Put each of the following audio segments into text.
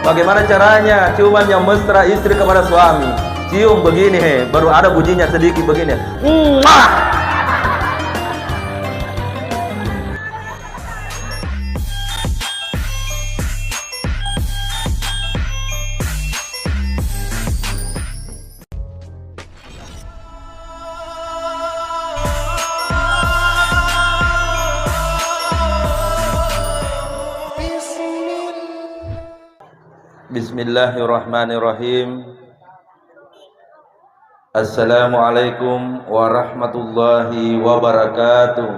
Bagaimana caranya? Cuman yang mesra istri kepada suami. Cium begini, baru ada bunyinya sedikit begini. Mwah! Bismillahirrahmanirrahim. Assalamualaikum warahmatullahi wabarakatuh.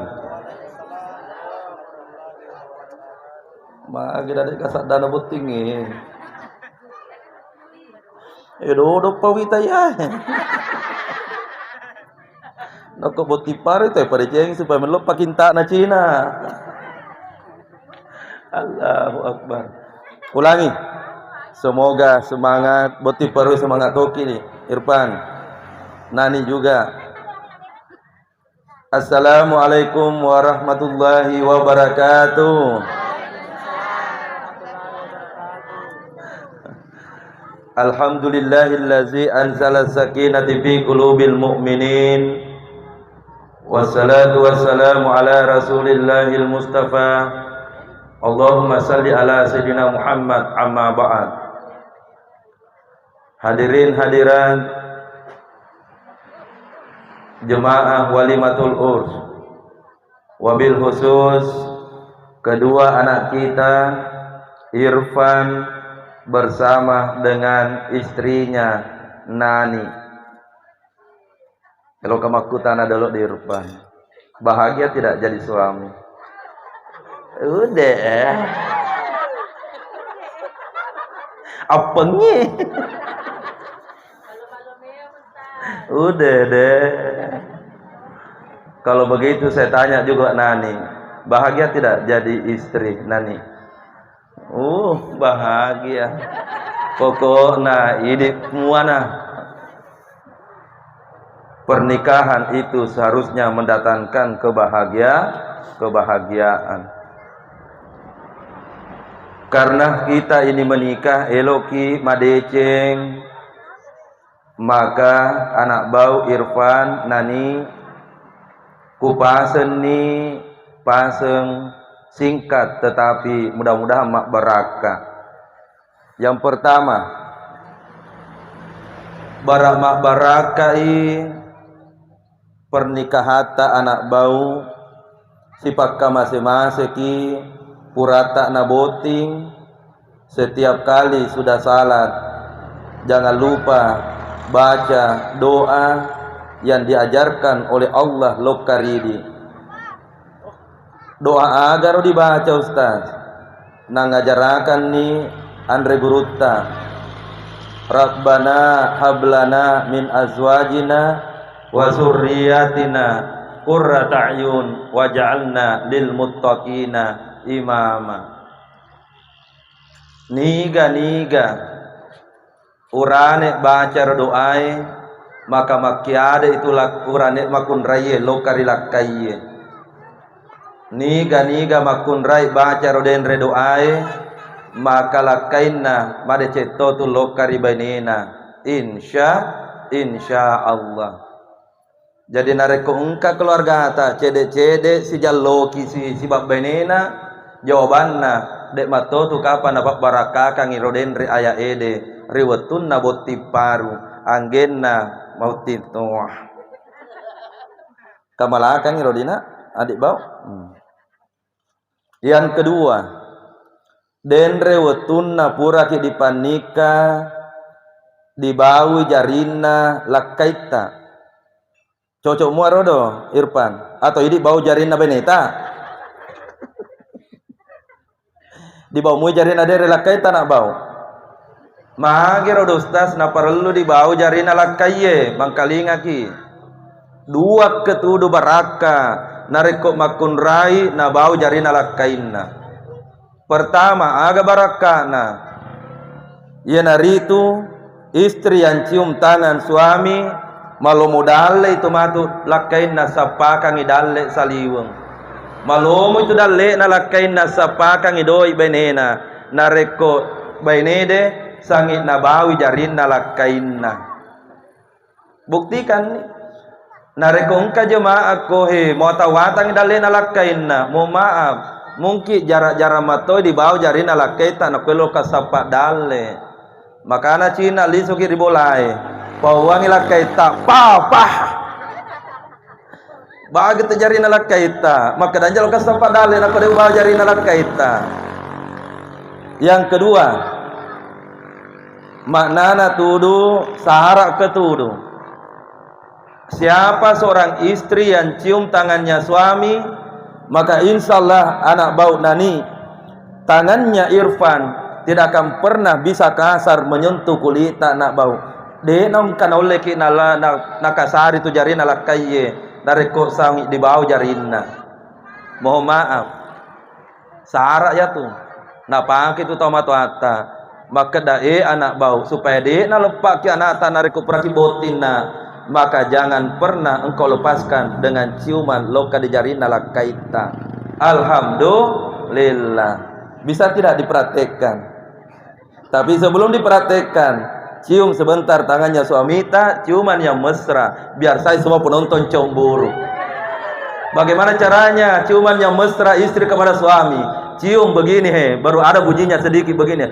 Magi dari kasat dana buting do pawita ya. Nako boti pare teh pada jeng supaya melupa kinta na Cina. Allahu Akbar. Ulangi. Semoga semangat boti perlu semangat toki nih Irfan Nani juga. Assalamualaikum warahmatullahi wabarakatuh. Alhamdulillahillazi anzala sakinata fi qulubil mu'minin. Wassalatu wassalamu ala rasulillahil mustafa. Allahumma salli ala sayyidina Muhammad amma ba'd. Hadirin hadirat jemaah walimatul urs, wabil khusus kedua anak kita Irfan bersama dengan istrinya Nani. Kalau kemakutan adalah di Irfan, bahagia tidak jadi suami? Udah apa nih? Udah deh. Kalau begitu saya tanya juga Nani, bahagia tidak jadi istri Nani? Bahagia. Pokoknya ini muana. Pernikahan itu seharusnya mendatangkan kebahagiaan. Karena kita ini menikah eloki madeceng, maka anak bau Irfan Nani kupasen ni paseng singkat tetapi mudah-mudahan mak barakah. Yang pertama mak barakah pernikahan anak bau sipakka masing-masing ki purata na boting. Setiap kali sudah salat jangan lupa baca doa yang diajarkan oleh Allah lokaridi. Doa agar dibaca Ustaz. Nangajarakan ni Andre Gurutta. Rabbana hablana min azwajina wa zurriyatina qurrata a'yun waj'alna lil muttaqina imama. Niga urane baca doai maka makiade itulah urane makun raye lokari lakaiye. Niga makun rai baca roden doai maka lakainna made ceto tu lokari bainena insya Allah. Jadi nareko engka keluarga ta cede si jalloki si bab bainena jawabanna dek mato tu kapan dapat barakah kang roden re aya ede riwetun na boti paru anggenna mauti toh kamalakan rodina adik bau. Yang kedua den rewetun na pura ki dipanika dibawi jarina lakaita cocok muarodo Irfan atau ini bau jarina beneta dibawa mu jarina dari lakaita nak bau. Magiro dostas na perlu dibau jarina lakaye bangkalinga ki. Dua ketudu baraka nareko makun rai na bau jarina lakaina. Pertama aga barakana. Ia naritu istri yang cium tangan suami malomo dalle itu matu lakaina sapakang idalle saliweng. Malomo itu dalle na lakaina sapakang idoi benena nareko bainede sangit nabawi jarinna lakkainna. Buktikan nih. Narekong ka jemaah ko he mau tawatang dalin lakkainna. Mo maaf, mungkin jarak-jarak matoy di bawah jarinna lakkaita na kwelo kasapat dale. Makana Cina lisuki ribolai. Pauwangi lakkaita pah. Bagi terjari nalak kaita, maka danjal kasapat dalil aku dia ubah jari nalak kaita. Yang kedua, maknana tudu sahara ketudu. Siapa seorang istri yang cium tangannya suami, maka insyaallah anak bau nani tangannya Irfan tidak akan pernah bisa kasar menyentuh kulit anak bau. Denom kan oleh kinala nakasari tu jari nalak kaiye. Nareko sangi di bawah jarinna. Mohon maaf. Syarat ya tuh. Napang itu tomato ata. Maka dae anak bau supaya dia na lepak ki anak ata nareko peraki botinna. Maka jangan pernah engkau lepaskan dengan ciuman loka di jarinna lakaita. Alhamdulillah. Bisa tidak dipraktekkan? Tapi sebelum dipraktekkan, cium sebentar tangannya suami tak, ciuman yang mesra, biar saya semua penonton cemburu. Bagaimana caranya ciuman yang mesra istri kepada suami? Cium begini he, baru ada bunyinya sedikit begini.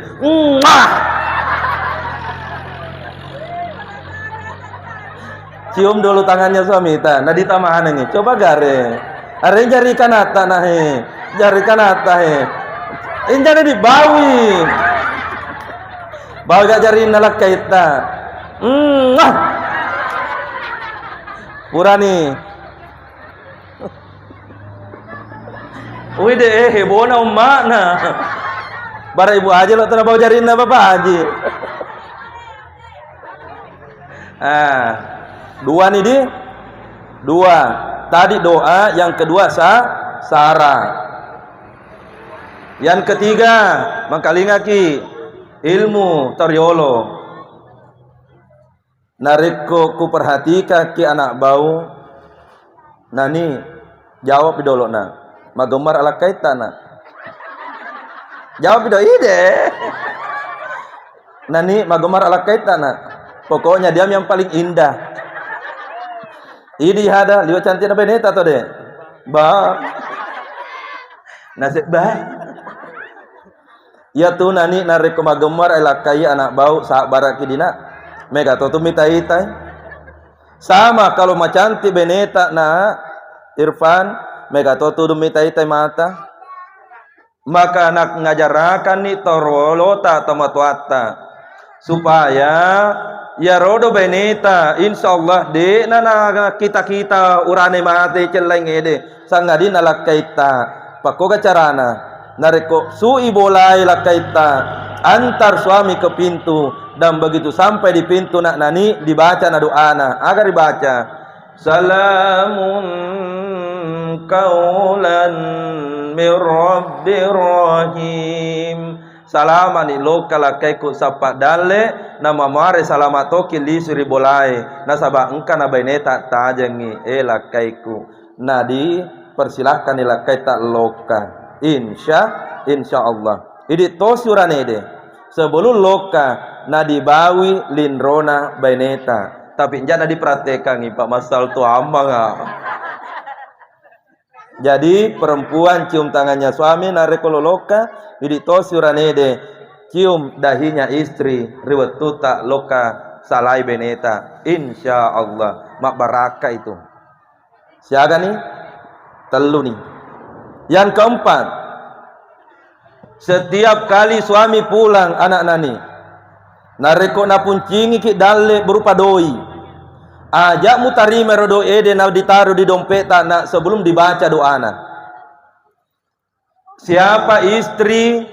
Cium dulu tangannya suami tak, nah ditamahan ini. Coba gare, are jari kanata nah he, jari kanata he, ini jari dibawi. Bawa gak jari nalak kaita. Purani. Wih deh heboh na umma na. Bara ibu aja lo telah bawa jari na bapak haji. Dua nih di. Dua. Tadi doa, yang kedua sara. Yang ketiga mangkalingaki ilmu toriolo. Nariko ku perhatika ki anak bau. Nani jawab dulu na. Magemar ala kaitana. Jawab do ide. Nani magemar ala kaitana. Pokoknya dia yang paling indah. Ini ada lihat cantik na beneta to de. Ba. Nasib baik. Ya tu nani nareko magemar elakai anak bau saat baraki dina mega to mitai-tai sama kalau macanti beneta na Irfan mega to mitai-tai mata maka nak ngajarakan ni torolota tomatuata supaya ya rodo beneta insyaallah de nana kita urane mate celeng ede sangadina lakaita pakoga carana nareko sui bolai lakaita antar suami ke pintu dan begitu sampai di pintu nak nani dibaca na doana agar dibaca salamun kaulan mir rabbir rahim salamani lokala kaiku sapa dale nama mare salamatoki li suri bolai nasaba engkana baineta tajangi lakaiku nadi persilahkan lakaita loka insya Allah. Ini tosurane de. Sebelum loka nadibawi linrona baineta. Tapi jangan dipraktekan Pak Masal tu ambang. Jadi perempuan cium tangannya suami narekolo loka. Ini tosurane de. Cium dahinya istri riwet tuta loka salai baineta. Insya Allah. Mak baraka itu. Siaga nih? Telu nih. Yang keempat, setiap kali suami pulang anak nani, nareko na puncingi ki dalle berupa doi. Ajak mutarime rodo ede na ditaruh di dompet anak sebelum dibaca doana. Siapa istri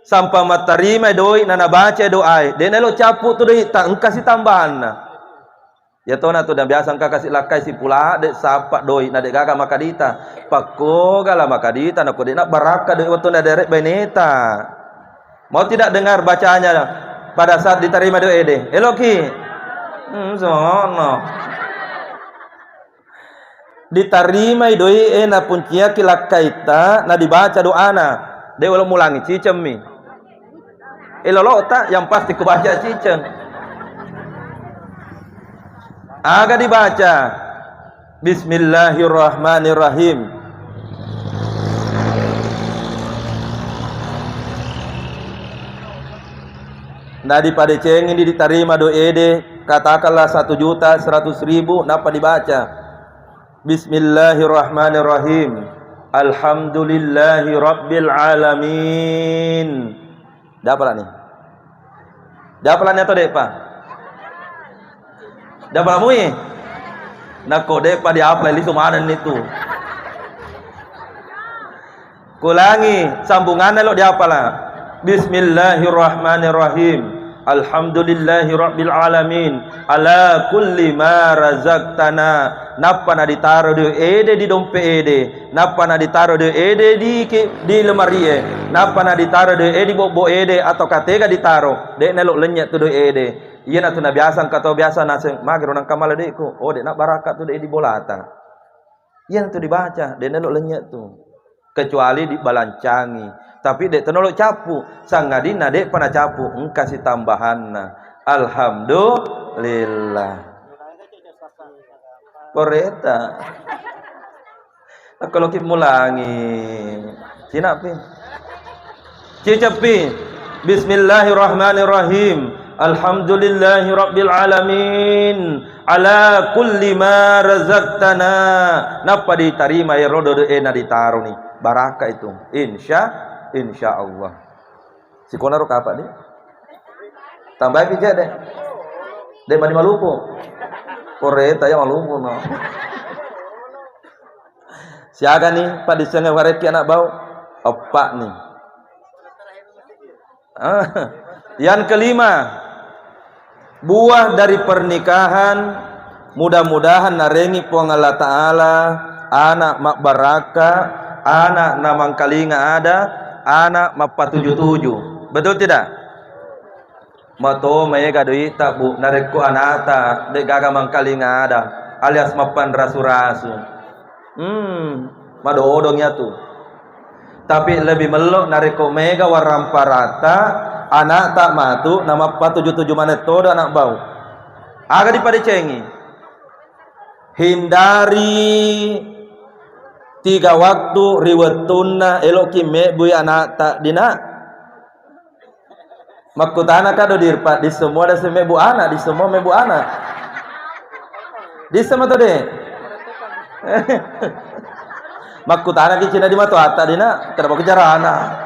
sampai matarime doi na baca doai, denelo capu tu doi tak engkasi tambahan. Ya tona tu dan biasa engkau kasih lakai si pula dek sapa doi na dek gaga makadita pakko gala makadita na kode nak baraka dek waktu na derek beneta mau tidak dengar bacaannya pada saat diterima doi ede eloki sono diterima doi na puncia kilakaita na dibaca doana dek walau mulangi cicemi Elolok tak yang pasti ku baca ciceng. Aga dibaca. Bismillahirrahmanirrahim. Nadi pada cengin diterima doede, katakanlah 1.100.000 napa dibaca. Bismillahirrahmanirrahim. Alhamdulillahi rabbil alamin. Dapat nih. Dapat atau dek pak? Dapat mui. Nako dek pak diaplay li sumanan itu. Kulangi sambungannya lo diapalah. Bismillahirrahmanirrahim. Alhamdulillahi rabbil alamin. Ala kulli ma razaqtana. Napa na ditaro de ede di dompe ede. Napa na ditaro de ede di lemari e. Napa na ditaro de ede bobo ede atau katega ditaro. Dek nelok lenyek tu de ede. Iya na tu na biasa kata biasa naseng magro nang kamala dekku. Oh dek nak barakat tu de di bolata. Iya na tu dibaca, dek nelok lenyek tu. Kecuali di balancangi. Tapi dek tenolok capu, sangadina dek pana capu, kasih tambahan. Alhamdulillah. Koreta. Nah, kalau kita mulangi, cina pi, cicapi. Bismillahirrahmanirrahim. Alhamdulillahi rabbil alamin. Ala kulli ma razaqtana. Napa diterima ya rodo ena ditaruh nih. Baraka itu. Insya Allah. Si konar apa deh? Tambah pijak deh. Deh mani Maluku. Koreta ya Maluku no. Siaga nih Pak disenge wareki anak bau. Opak nih. Yang kelima, buah dari pernikahan mudah-mudahan narengi puang Allah Ta'ala, anak mak baraka, anak namang kalinga ada, anak mapa 77. Betul tidak? Mato mega doi tak bu nareku anata de gaga mangkalinga ada alias mapan rasu-rasu. Madodongnya tuh. Tapi lebih melok nareko mega waramparata anak tak matu nama 47 manet todo anak bau. Aga dipade cengi. Hindari 3 waktu riwetuna elok kime bui anak tak dina. Makutana kado dirpat di semua ada semebu anak, di semua mebu anak. Di semua tuh deh. Makutana ki cina di matu ata dina, kenapa kejar anak?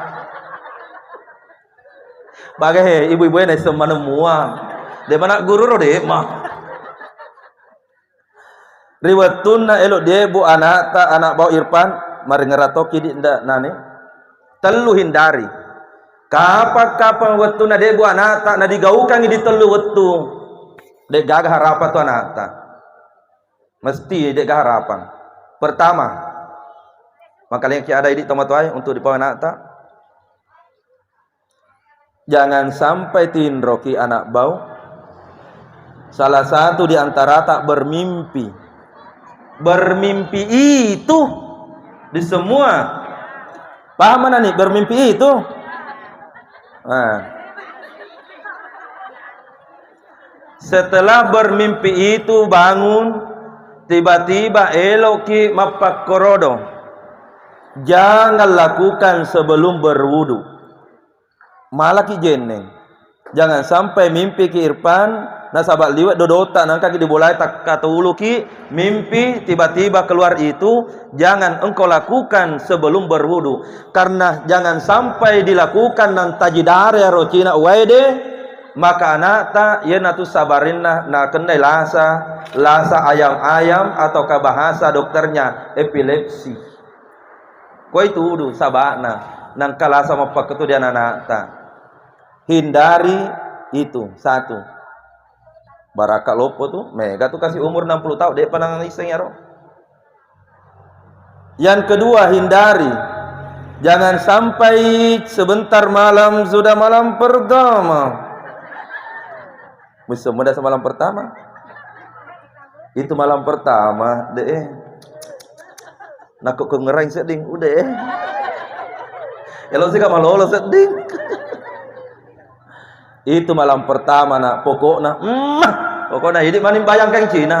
Bagai ibu-ibu ini semua semua. De mana guru ro deh mah. Riwatuna elok dia bu anak tak anak bau Irfan mari ngeratoki di ndak nane. Telu hindari. Kapan waktu na debu anak tak na digaukan di telu waktu dek gagah harapan tu anak tak mesti dek gagah harapan pertama maka yang ada di tomat tuai untuk dipawa anak tak jangan sampai tinroki anak bau salah satu di antara tak bermimpi itu di semua paham mana nih bermimpi itu. Nah. Setelah bermimpi itu bangun tiba-tiba eloki mapak korodo. Jangan lakukan sebelum berwudu. Malaki jeneng. Jangan sampai mimpi ki Irfan nasabak liwat dodota nangka ki dibolai tak katulu ki mimpi tiba-tiba keluar itu jangan engkau lakukan sebelum berwudu karena jangan sampai dilakukan nan tajidare rocina waide maka anata yena tu sabarinna na kendai lasa ayam-ayam atau bahasa dokternya epilepsi koi tudu sabana nang kalasa mapak ketu dia anata hindari itu satu. Baraka lopo tuh, mega tuh kasih umur 60 tahun dia panang iseng ya roh. Yang kedua hindari, jangan sampai sebentar malam sudah malam pertama. Bisa muda semalam pertama. Itu malam pertama, deh. Nak kok ngerang seding, udah. Elo sih kamu lolos seding. Itu malam pertama nak pokoknya. Pokoknya hidup maning bayangkan Cina.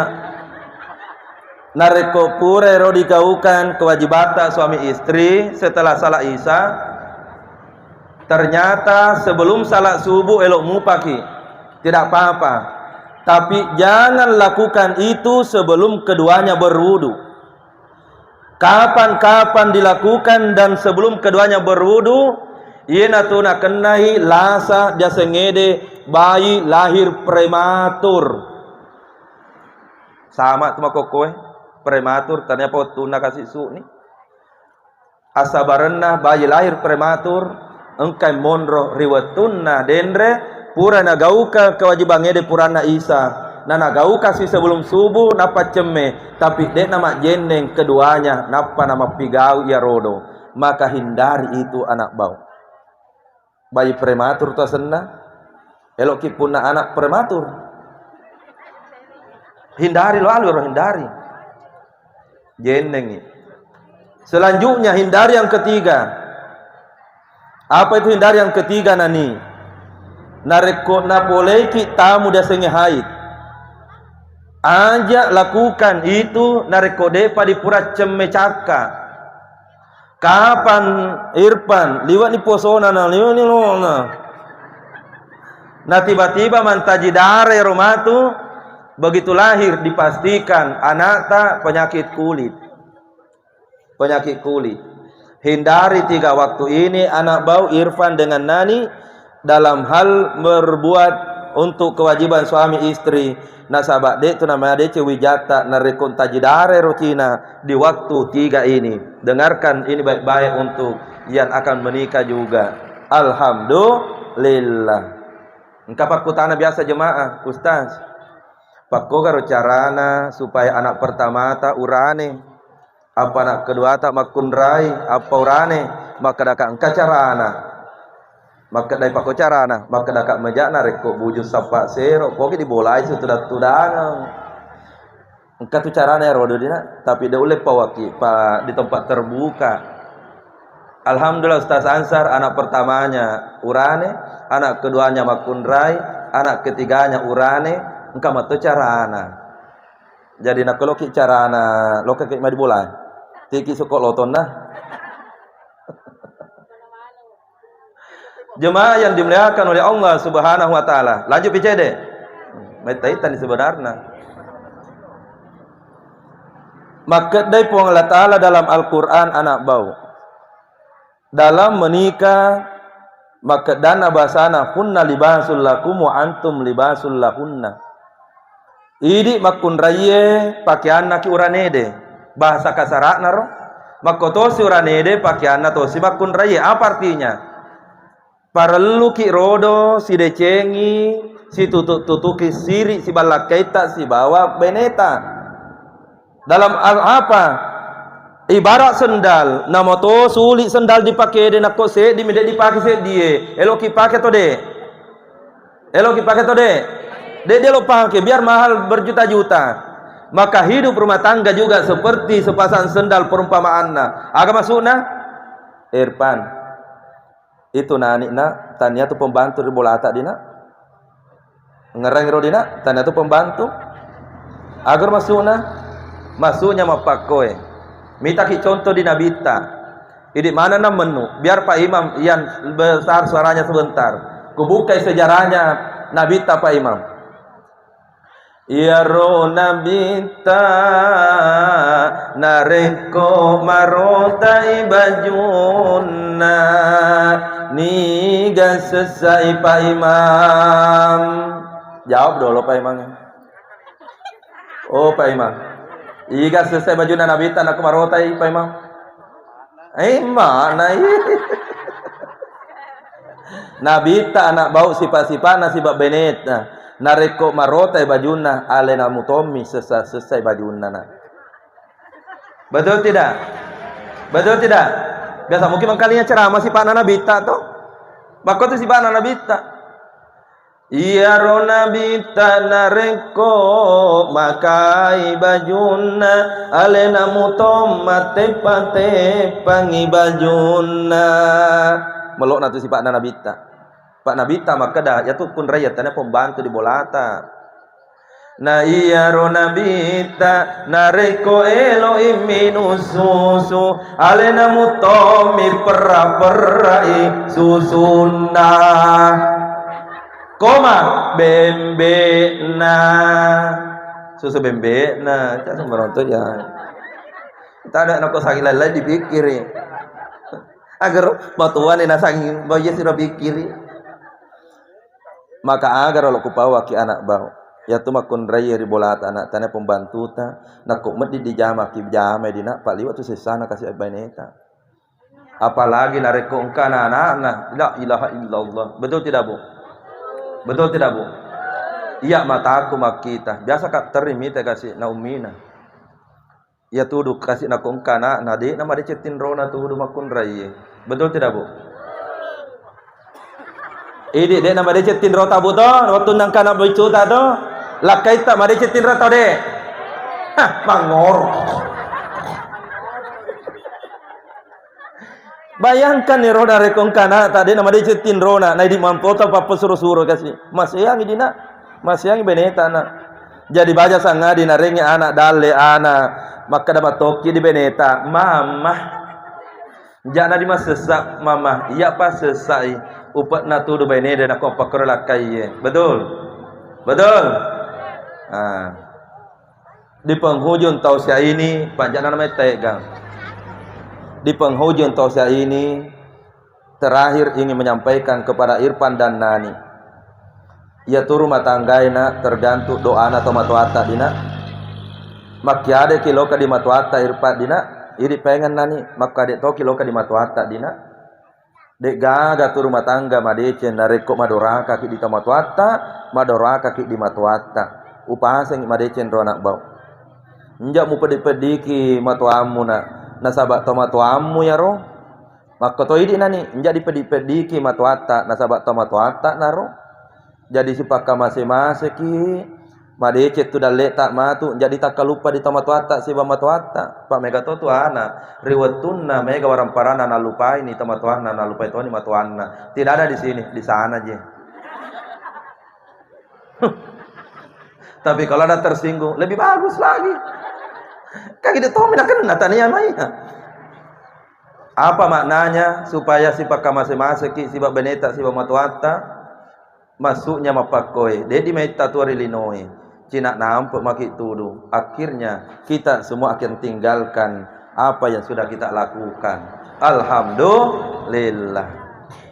Nareko pure ro dikaukan kewajibata suami istri setelah salat Isya. Ternyata sebelum salat subuh elok mupaki. Tidak apa-apa. Tapi jangan lakukan itu sebelum keduanya berwudu. Kapan-kapan dilakukan dan sebelum keduanya berwudu, ieu tuna kenai lasa dia sengede bayi lahir prematur. Sama tu makokoe prematur ternyata tuna kasih su ni. Asabarenna bayi lahir prematur engkai monro riwatunna dendre purana gauka kewajiban ngede purana Isa. Nana gau kasih sebelum subuh napa ceme tapi dek nama jeneng keduanya napa nama pigau ya rodo, maka hindari itu anak bau bayi prematur tu senna elok kipuna anak prematur hindari lo alur hindari jeneng. Selanjutnya hindari yang ketiga. Apa itu hindari yang ketiga nani? Nareko napoleki tamu dasenge haid. Ajak lakukan itu narekode pada pura cemecaka. Kapan Irfan liwat ni posona na liwat ni lona. Nah tiba-tiba mantaji dare romatu begitu lahir dipastikan anak tak penyakit kulit. Penyakit kulit. Hindari 3 waktu ini anak bau Irfan dengan Nani dalam hal berbuat untuk kewajiban suami istri. Nasabak dek tu namanya dek wijata narekon tajidare rutina di waktu 3 ini. Dengarkan ini baik-baik untuk yang akan menikah juga. Alhamdulillah. Engkau pakutana biasa jemaah, Ustaz. Pakko karo carana supaya anak pertama ta urane, apa anak kedua ta makunrai, apa urane, maka daka engka carana. Maka dari pakko carana, maka daka mejana reko buju sapa sero, poki dibolai sudah tudangan. Engka tu carana ya rodo dina, tapi dah oleh pawaki pa di tempat terbuka. Alhamdulillah Ustaz Ansar anak pertamanya urane, anak keduanya makunrai, anak ketiganya urane, engka matu carana. Jadi nak loki carana, loki kayak madi bolai. Tiki sukok loton dah. Jemaah yang dimuliakan oleh Allah Subhanahu wa taala. Lanjut PCD. Metaitan sebenarnya. Maka dari Allah Ta'ala dalam Al-Quran anak bau dalam menikah maka dana bahasana hunna libasul lakum wa antum libasul lahunna. Idi makun raye pakaian naki uranede bahasa kasarakna roh makotosi uranede pakaian tosi makun raye. Apa artinya? Parelu ki rodo si decengi si tutuki siri si balakaita si bawa beneta dalam apa ibarat sendal namoto sulit sendal dipakai de nak se di mede dipakai se die eloki pakai to de eloki pakai to de lo pakai biar mahal berjuta-juta. Maka hidup rumah tangga juga seperti sepasang sendal perumpamaanna. Agama sunnah Irfan itu nani nak tanya tu pembantu di bola atak dina ngereng rodina tanya tu pembantu agar masuknya mapakoe minta ki contoh di nabita ini mana nam menu biar Pak Imam yang besar suaranya sebentar kubukai sejarahnya nabita Pak Imam ya ro nabita nareko marota ibajunna niga selesai Pak Imam. Jawab dulu Pak Imam. Oh Pak Imam. Iga selesai bajuna nabita nak marotai Pak Imam. Mana ini? Nabita anak bau sifat-sifat nasibak benet. Nareko marotai bajuna alena mutomi selesai bajuna. Betul tidak? Betul tidak? Biasa mungkin mangkalinya ceramah si Pak Nabita tuh. Maka tu si Pak Nabita. Iya ro nabita nareko makai bajuna alena mutom mate pate pangi bajuna. Melok natu si Pak Nabita. Pak Nabita maka dah ya tu kun raya tanah pembantu di bolata. Na iya ro nabita nareko elo iminu susu alena mutomi perra perrai susuna koma bembe na susu bembe na cak sembaranto ya tak ada nak sangi lalai dipikiri agar batuan ina sangi bayi sira pikiri maka agar lo kupawa ki anak bau ya tu makun raya ribolata anak tanah pembantu ta nak medi di jama ki jama dina pali waktu sesana kasih abaneta apalagi nareko engkana anak la ilaha illallah betul tidak bu betul tidak bu iya mataku makita biasa kak terimi teh kasih naumina ya tuduh kasih nak engkana nadi nama dicetin rona tuduh makun raya betul tidak bu ini dia nama dicetin rota bu to waktu nang kana bicuta to lakai tak mari cetin rata deh mangor bayangkan nih roda rekong kana tadi nama dia cetin rona naik di mampota papa suruh-suruh kasih masih yang dina masih yang beneta anak jadi baca sanga di narengnya anak dale anak maka dapat toki di beneta mama jangan di mas sesak mama iya pas sesai upat natu do beneta nak kau pakar lakai betul betul. Nah, di penghujung tausiah ini panjang namanya tegang. Di penghujung tausiah ini terakhir ingin menyampaikan kepada Irfan dan Nani. Ya tu rumah tanggaina tergantung doa atau matuata dina. Makiade kiloka di matuata Irfan dina. Iri pengen Nani maka dek to kiloka di matuata dina. Dek gaga tu rumah tangga madecen nareko madoraka ki di matuata, madoraka ki di matuata. Upahaseng madecen ro anak bau njak mu pedi-pediki matuamu na sabak to matuamu ya ro maka to idi nani njak dipedi-pediki matuata na sabak to matuata naro jadi sipaka mase-mase ki madecet tu dalle tak matu jadi tak lupa di to matuata si ba matuata pak mega to tu ana riwatunna mega waramparana na lupai ni to matuana na lupai to ni matuana tidak ada di sini di sana je tapi kalau ada tersinggung lebih bagus lagi. Kaki dia tahu mina kena tania mai. Apa maknanya supaya si pakama maseki si beneta si matuata masuknya mapakoi. Dedi meta tu rilinoi. Cina nampak maki tudu. Akhirnya kita semua akan tinggalkan apa yang sudah kita lakukan. Alhamdulillah.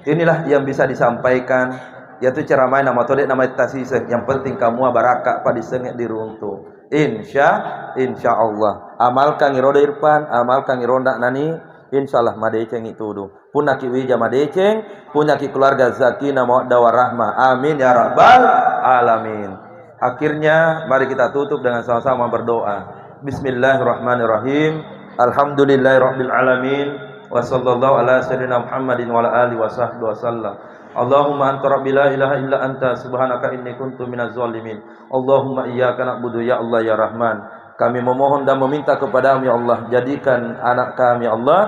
Inilah yang bisa disampaikan. Yaitu cara main nama todek nama tasiseh yang penting kamu barakah pada sengit diruntuh insya Allah amalkan iroda Irfan amalkan ironda Nani insyaallah madeceng itu du punna ki wija madeceng punya ki keluarga sakinah mawaddah warahmah amin ya rabbal alamin. Akhirnya mari kita tutup dengan sama-sama berdoa. Bismillahirrahmanirrahim. Alhamdulillahirabbil alamin wa sallallahu ala sayyidina Muhammadin wa ala alihi wasahbihi wasallam. Allahumma anta rabbi la ilaha illa anta subhanaka inni kuntu minaz zalimin. Allahumma iyyaka na'budu ya Allah ya Rahman. Kami memohon dan meminta kepadamu ya Allah, jadikan anak kami ya Allah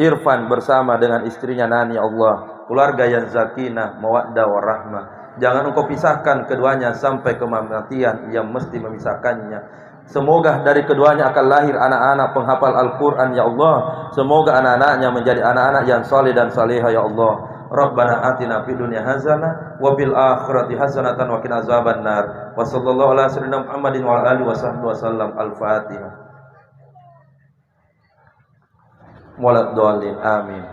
Irfan bersama dengan istrinya Nani ya Allah, keluarga yang sakinah, mawaddah warahmah. Jangan engkau pisahkan keduanya sampai kematian yang mesti memisahkannya. Semoga dari keduanya akan lahir anak-anak penghafal Al-Quran ya Allah. Semoga anak-anaknya menjadi anak-anak yang saleh dan salihah ya Allah. Rabbana atina fid dunya hasanah wa fil akhirati hasanatan wa qina azabannar. Wa sallallahu ala sayyidina Muhammadin wa ala alihi wasahbihi wasallam. Al-Fatihah. Walad dhalin. Amin.